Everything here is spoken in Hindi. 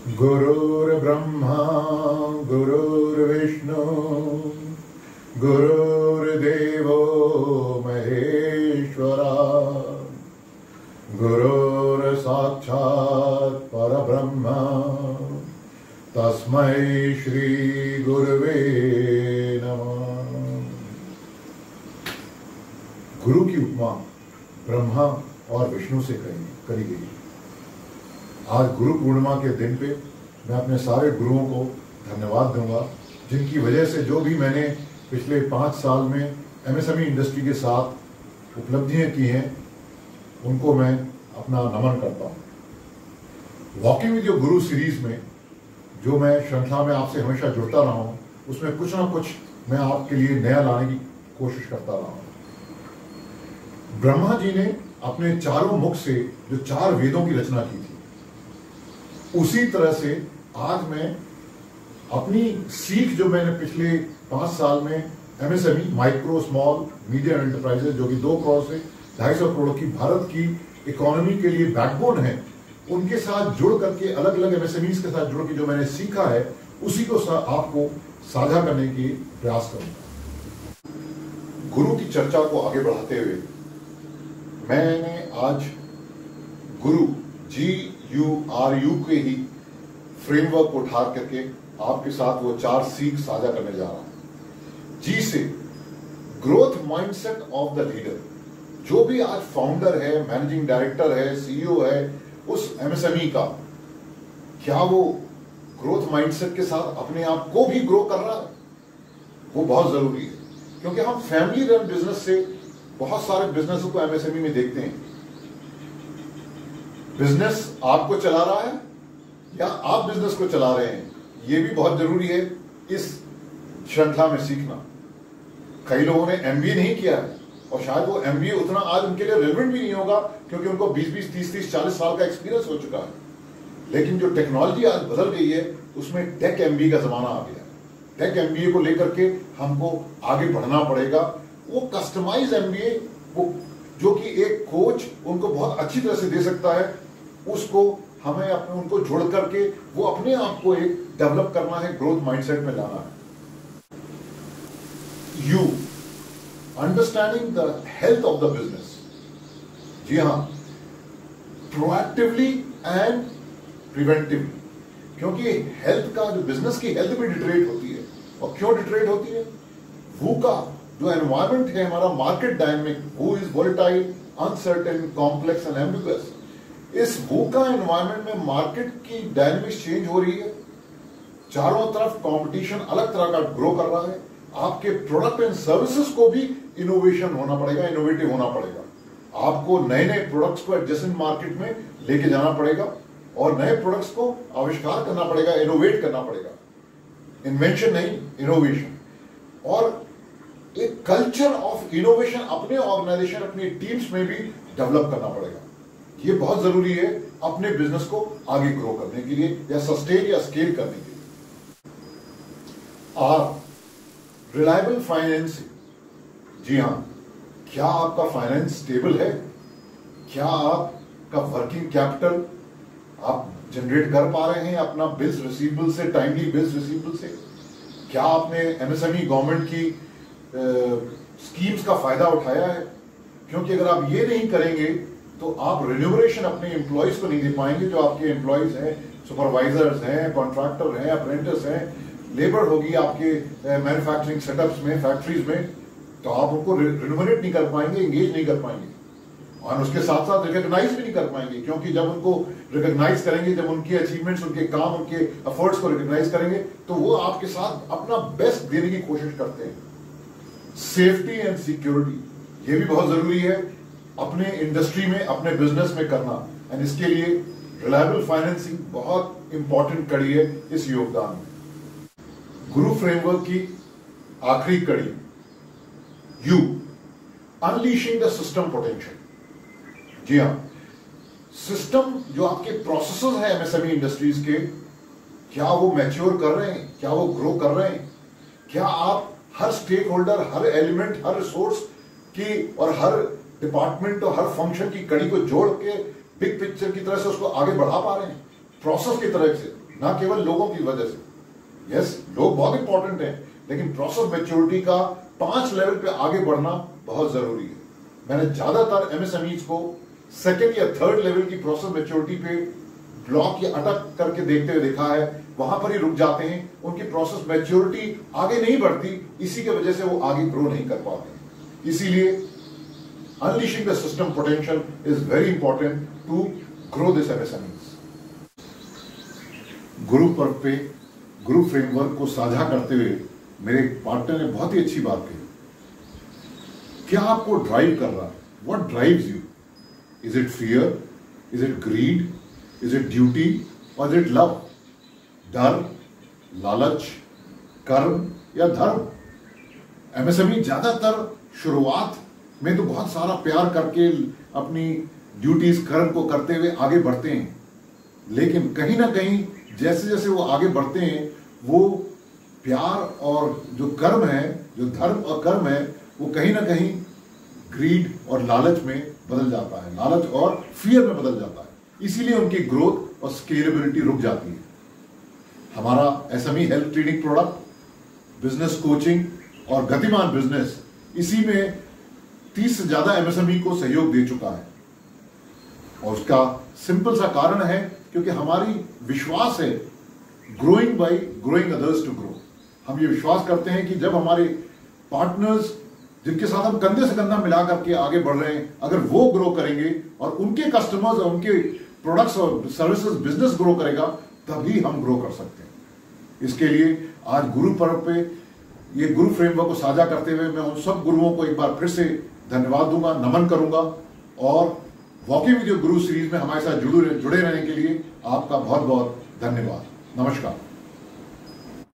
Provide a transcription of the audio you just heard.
गुरुर्ब्रह्मा गुरुर्विष्णु गुरुर्देवो महेश्वरा गुरुर्साक्षात् परब्रह्म तस्मै श्री गुरुवे नमः। गुरु की उपमा ब्रह्मा और विष्णु से करी गई। आज गुरु पूर्णिमा के दिन पे मैं अपने सारे गुरुओं को धन्यवाद दूंगा, जिनकी वजह से जो भी मैंने पिछले 5 साल में एमएसएमई इंडस्ट्री के साथ उपलब्धियां की हैं, उनको मैं अपना नमन करता हूं। Walking with your Guru series में जो मैं श्रृंखला में आपसे हमेशा जुड़ता रहा हूं, उसमें कुछ ना कुछ मैं आपके लिए नया लाने की कोशिश करता रहा हूं। ब्रह्मा जी ने अपने चारों मुख से जो 4 वेदों की रचना की थी, उसी तरह से आज मैं अपनी सीख जो मैंने पिछले 5 साल में MSME micro small medium enterprises जो कि 2 करोड़ से 250 करोड़ की भारत की इकोनॉमी के लिए बैकबोन है, उनके साथ जुड़ करके अलग अलग एमएसएमईज के साथ जुड़ के जो मैंने सीखा है, उसी को आपको साझा करने की प्रयास करूंगा। गुरु की चर्चा को आगे बढ़ाते हुए मैंने आज गुरु GURU के ही फ्रेमवर्क को उठा करके आपके साथ वो 4 सीख साझा करने जा रहा हूं। जी से growth mindset of the leader. जो भी आज फाउंडर है, मैनेजिंग डायरेक्टर है, सीईओ है उस एमएसएमई का, क्या वो ग्रोथ माइंडसेट के साथ अपने आप को भी ग्रो कर रहा है? वो बहुत जरूरी है, क्योंकि हम फैमिली रन बिजनेस से बहुत सारे बिजनेस को एमएसएमई में देखते हैं। बिजनेस आपको चला रहा है या आप बिजनेस को चला रहे हैं, यह भी बहुत जरूरी है इस श्रृंखला में सीखना। कई लोगों ने एमबीए नहीं किया है और शायद वो एमबीए उतना आज उनके लिए रेलेवेंट भी नहीं होगा, क्योंकि उनको 20-20, 30-30, 40 साल का एक्सपीरियंस हो चुका है। लेकिन जो टेक्नोलॉजी आज बदल गई है, उसमें टेक एमबीए का जमाना आ गया है। टेक एमबीए को लेकर के हमको आगे बढ़ना पड़ेगा। वो कस्टमाइज एमबीए, वो जो कि एक कोच उनको बहुत अच्छी तरह से दे सकता है, उसको हमें अपने उनको जोड़ करके वो अपने आप को एक डेवलप करना है, ग्रोथ माइंडसेट में लाना है। You understanding the health of the business. जी हां, प्रोएक्टिवली एंड प्रिवेंटिवली, क्योंकि हेल्थ का जो बिजनेस की हेल्थ भी डिटरेट होती है। और क्यों डिटरेट होती है? वूका जो एनवायरमेंट है हमारा, मार्केट डायनेमिक, वो is volatile, uncertain, complex and ambiguous. इस वूका एनवायरमेंट में मार्केट की डायनेमिक्स चेंज हो रही है, चारों तरफ कंपटीशन अलग तरह का ग्रो कर रहा है। आपके प्रोडक्ट एंड सर्विसेज को भी इनोवेशन होना पड़ेगा, इनोवेटिव होना पड़ेगा। आपको नए नए प्रोडक्ट्स को एडजेसेंट मार्केट में लेके जाना पड़ेगा और नए प्रोडक्ट्स को आविष्कार करना पड़ेगा, इनोवेट करना पड़ेगा। इन्वेंशन नहीं, इनोवेशन। और एक कल्चर ऑफ इनोवेशन अपने ऑर्गेनाइजेशन, अपनी टीम्स में भी डेवलप करना पड़ेगा। ये बहुत जरूरी है अपने बिजनेस को आगे ग्रो करने के लिए या सस्टेन या स्केल करने के लिए। Reliable financing. जी हां, क्या आपका फाइनेंस स्टेबल है? क्या आपका वर्किंग कैपिटल आप जनरेट कर पा रहे हैं अपना बिल्स रिसीवेबल से, टाइमली बिल्स रिसीवेबल से? क्या आपने एमएसएमई गवर्नमेंट की स्कीम्स का फायदा उठाया है? क्योंकि अगर आप ये नहीं करेंगे तो आप रिन्यूमरेशन अपने एम्प्लॉयज को नहीं दे पाएंगे। जो आपके एम्प्लॉयज हैं, सुपरवाइजर्स हैं, कॉन्ट्रैक्टर हैं, अप्रेंटिस हैं, लेबर होगी आपके मैन्युफैक्चरिंग सेटअप्स में, फैक्ट्रीज में, तो आप उनको रिन्यूमरेट नहीं कर पाएंगे, एंगेज नहीं कर पाएंगे और उसके साथ साथ रिकॉग्नाइज भी नहीं कर पाएंगे। क्योंकि जब उनको रिकॉग्नाइज करेंगे, जब उनकी अचीवमेंट्स, उनके काम, उनके एफर्ट्स को रिकॉग्नाइज करेंगे, तो वो आपके साथ अपना बेस्ट देने की कोशिश करते हैं। सेफ्टी एंड सिक्योरिटी, ये भी बहुत जरूरी है अपने इंडस्ट्री में, अपने बिजनेस में करना। एंड इसके लिए रिलायबल फाइनेंसिंग बहुत इंपॉर्टेंट कड़ी है इस योगदान में। गुरु फ्रेमवर्क की आखिरी कड़ी, you unleashing the system potential. जी हां, सिस्टम जो आपके प्रोसेसेस हैं एमएसएमई इंडस्ट्रीज के, क्या वो मैच्योर कर रहे हैं? क्या वो ग्रो कर रहे हैं? क्या आप हर स्टेक होल्डर, हर एलिमेंट, हर रिसोर्स की और हर डिपार्टमेंट और हर फंक्शन की कड़ी को जोड़ के बिग पिक्चर की तरह से उसको आगे बढ़ा पा रहे हैं, प्रोसेस की तरह से? ना केवल लोगों की वजह से। यस, लोग बहुत इंपॉर्टेंट हैं, लेकिन प्रोसेस मैच्योरिटी का 5 लेवल पे आगे बढ़ना बहुत जरूरी है। मैंने ज्यादातर एमएसएमईज को सेकंड या थर्ड लेवल की प्रोसेस मैच्योरिटी पे ब्लॉक या अटक करके देखते हुए देखा है, वहां पर ही रुक जाते हैं, उनकी प्रोसेस मैच्योरिटी आगे नहीं बढ़ती, इसी की वजह से वो आगे ग्रो नहीं कर पाते। इसीलिए unleashing the system potential is very important to grow this MSMEs. Guru Parv पे गुरु फ्रेमवर्क को साझा करते हुए मेरे पार्टनर ने बहुत ही अच्छी बात कही। क्या आपको ड्राइव कर रहा है? What drives you? Is it fear? Is it greed? Is it duty? और इज इट लव? डर, लालच, कर्म या धर्म? एमएसएमई ज्यादातर शुरुआत में तो बहुत सारा प्यार करके अपनी ड्यूटीज, कर्म को करते हुए आगे बढ़ते हैं, लेकिन कहीं ना कहीं जैसे जैसे वो आगे बढ़ते हैं, वो प्यार और जो कर्म है, जो धर्म और कर्म है, वो कहीं ना कहीं ग्रीड और लालच में बदल जाता है, लालच और फियर में बदल जाता है। इसीलिए उनकी ग्रोथ और स्केलेबिलिटी रुक जाती है। हमारा SME health training product, business coaching और गतिमान बिजनेस, इसी में 30 से ज्यादा एमएसएमई को सहयोग दे चुका है। और उसका सिंपल सा कारण है, क्योंकि हमारी विश्वास है growing by growing others to grow. हम ये विश्वास करते हैं कि जब हमारे पार्टनर्स, जिनके साथ हम कंधे से कंधा मिला करके आगे बढ़ रहे हैं, अगर वो ग्रो करेंगे और उनके कस्टमर्स और उनके प्रोडक्ट्स और सर्विसेज, बिजनेस ग्रो करेगा, तभी हम ग्रो कर सकते हैं। इसके लिए आज गुरु पर्व पे ये गुरु फ्रेमवर्क को साझा करते हुए मैं उन सब गुरुओं को एक बार फिर से धन्यवाद दूंगा, नमन करूंगा। और walking with your Guru series में हमारे साथ जुड़े रहने के लिए आपका बहुत बहुत धन्यवाद। नमस्कार।